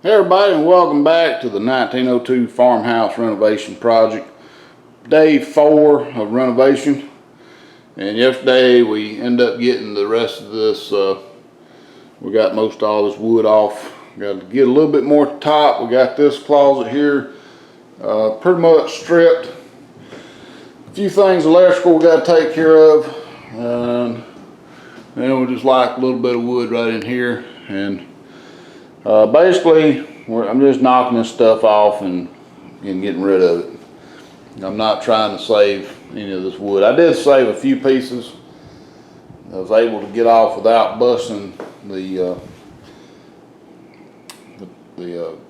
Hey everybody, and welcome back to the 1902 Farmhouse Renovation Project. Day 4 of renovation. And yesterday we ended up getting the rest of this, we got most all this wood off. Got to get a little bit more top. We got this closet here pretty much stripped. A few things electrical we got to take care of. And then we just like a little bit of wood right in here. And basically, I'm just knocking this stuff off and getting rid of it. I'm not trying to save any of this wood. I did save a few pieces. I was able to get off without busting the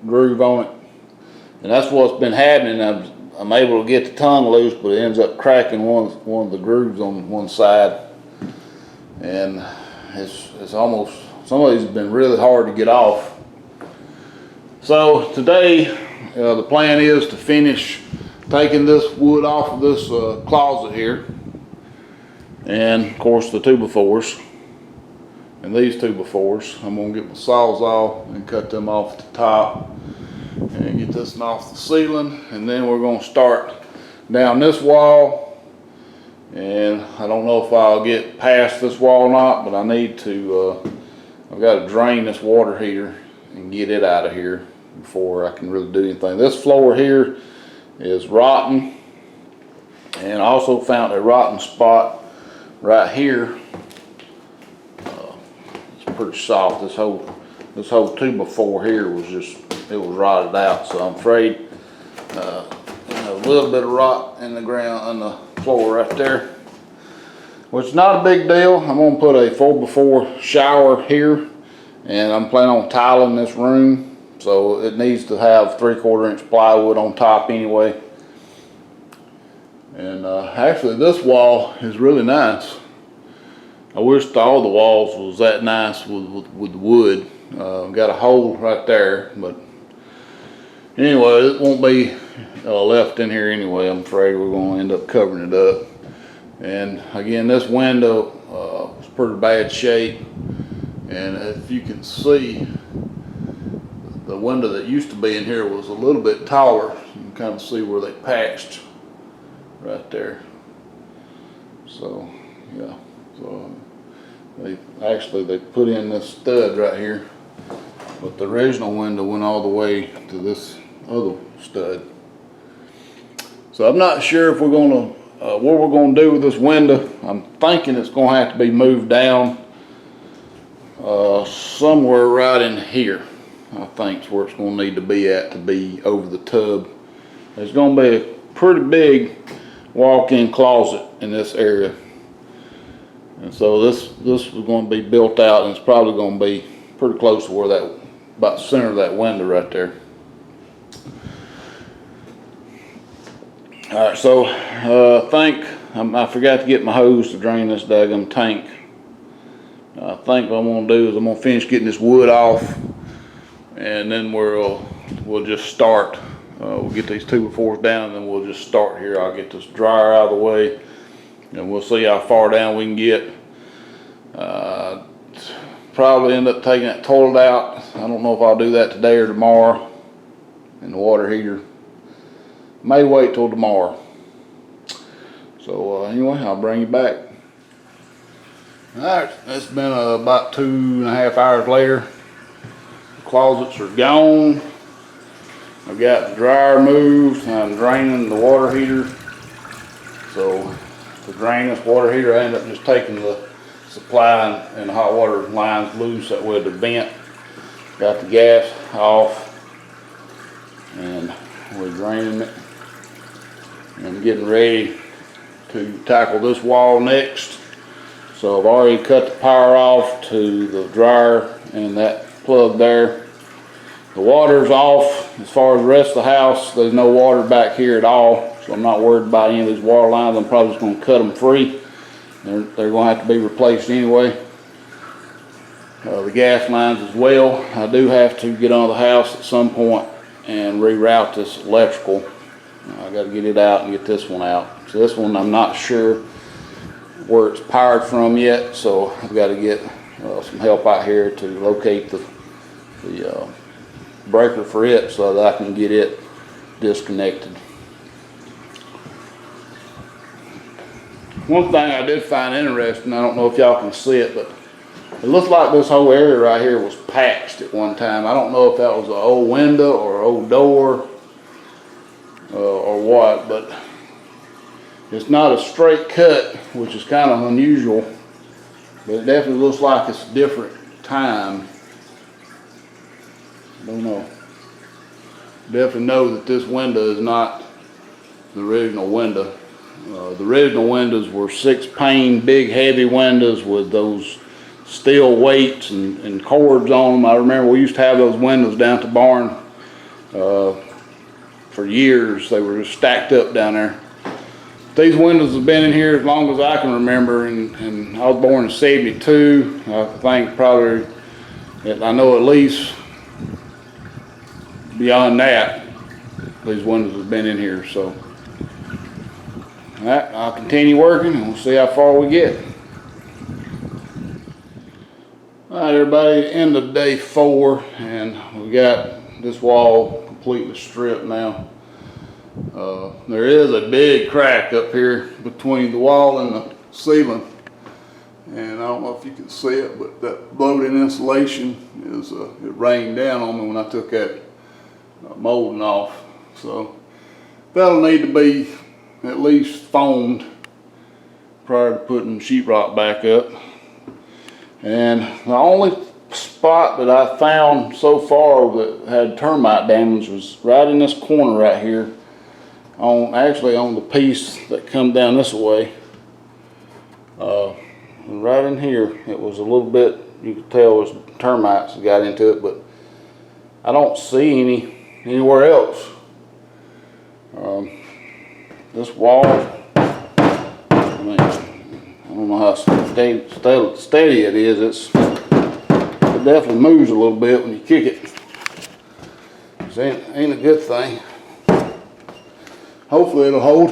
groove on it. And that's what's been happening. I'm able to get the tongue loose, but it ends up cracking one of the grooves on one side. And it's almost, some of these have been really hard to get off. So today the plan is to finish taking this wood off of this closet here, and of course the 2x4s and these 2x4s. I'm going to get my sawzall and cut them off the top and get this one off the ceiling, and then we're going to start down this wall. And I don't know if I'll get past this wall or not, but I need to I've got to drain this water heater and get it out of here before I can really do anything. This floor here is rotten, and I also found a rotten spot right here. It's pretty soft. This whole 2x4 here was it was rotted out. So I'm afraid a little bit of rot in the ground on the floor right there, which is not a big deal. I'm gonna put a 4x4 shower here, and I'm planning on tiling this room. So it needs to have 3/4 inch plywood on top anyway. And actually this wall is really nice. I wish all the walls was that nice with wood. Got a hole right there, but anyway, it won't be left in here anyway. I'm afraid we're going to end up covering it up. And again, this window is pretty bad shape. And if you can see, the window that used to be in here was a little bit taller. You can kind of see where they patched right there. So yeah, so they put in this stud right here, but the original window went all the way to this other stud. So I'm not sure if we're gonna what we're gonna do with this window. I'm thinking it's gonna have to be moved down somewhere right in here. I think is where it's going to need to be over the tub. There's going to be a pretty big walk-in closet in this area, and so this is going to be built out, and it's probably going to be pretty close to where that, about the center of that window right there. All right, so I forgot to get my hose to drain this daggum tank. I think what I'm going to do is I'm going to finish getting this wood off, and then we'll just start. We'll get these 2x4s down, and then we'll just start here. I'll get this dryer out of the way, and we'll see how far down we can get. Probably end up taking that toilet out. I don't know if I'll do that today or tomorrow. And the water heater may wait till tomorrow. So anyway, I'll bring you back. All right, it's been about 2.5 hours later. Closets are gone. I've got the dryer moved. I'm draining the water heater. So to drain this water heater, I end up just taking the supply and the hot water lines loose. That way the vent. Got the gas off, and we're draining it. And I'm getting ready to tackle this wall next. So I've already cut the power off to the dryer and that plug there. The water's off. As far as the rest of the house, there's no water back here at all, so I'm not worried about any of these water lines. I'm probably just going to cut them free. They're going to have to be replaced anyway. The gas lines as well. I do have to get on the house at some point and reroute this electrical. I got to get it out and get this one out. So this one I'm not sure where it's powered from yet, so I've got to get some help out here to locate the breaker for it so that I can get it disconnected. One thing I did find interesting, I don't know if y'all can see it, but it looks like this whole area right here was patched at one time. I don't know if that was an old window or an old door or what, but it's not a straight cut, which is kind of unusual, but it definitely looks like it's a different time. Don't know. Definitely know that this window is not the original window. The original windows were 6-pane, big heavy windows with those steel weights and cords on them. I remember we used to have those windows down at the barn for years. They were just stacked up down there. These windows have been in here as long as I can remember, and I was born in '72. I think probably, I know at least beyond that, these windows have been in here. So alright, I'll continue working and we'll see how far we get. Alright everybody, end of day 4, and we got this wall completely stripped now. There is a big crack up here between the wall and the ceiling, and I don't know if you can see it, but that bloated insulation is it rained down on me when I took that molding off. So that'll need to be at least foamed prior to putting sheetrock back up. And the only spot that I found so far that had termite damage was right in this corner right here, actually on the piece that come down this way. Right in here, it was a little bit, you could tell it was termites that got into it, but I don't see anywhere else. This wall, I don't know how steady it is. It definitely moves a little bit when you kick it. It ain't a good thing. Hopefully it'll hold.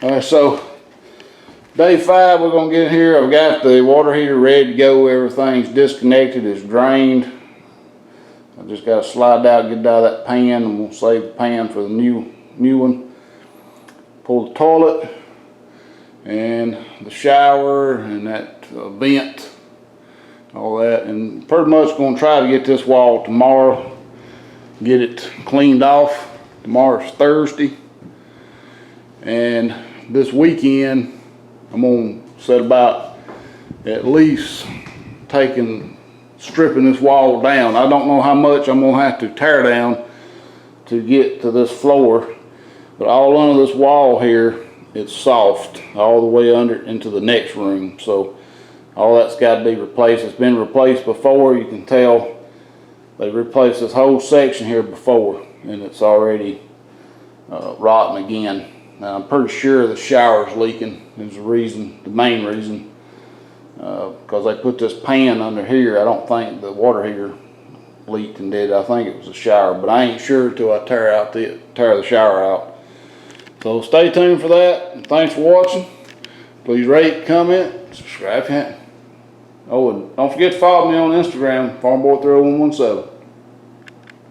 Alright, so day 5, we're gonna get in here. I've got the water heater ready to go. Everything's disconnected, it's drained. I just got to slide out, get it out of that pan, and we'll save the pan for the new one. Pull the toilet and the shower and that vent, all that, and pretty much going to try to get this wall tomorrow, get it cleaned off. Tomorrow's Thursday, and this weekend I'm going to set about at least stripping this wall down. I don't know how much I'm going to have to tear down to get to this floor, but all under this wall here, it's soft all the way under into the next room. So all that's got to be replaced. It's been replaced before. You can tell they replaced this whole section here before, and it's already rotten again. Now, I'm pretty sure the shower's leaking is the main reason. Because they put this pan under here. I don't think the water heater leaked and did. I think it was a shower, but I ain't sure till I tear the shower out. So stay tuned for that. And thanks for watching. Please rate, comment, subscribe. Oh, and don't forget to follow me on Instagram, Farmboy3117.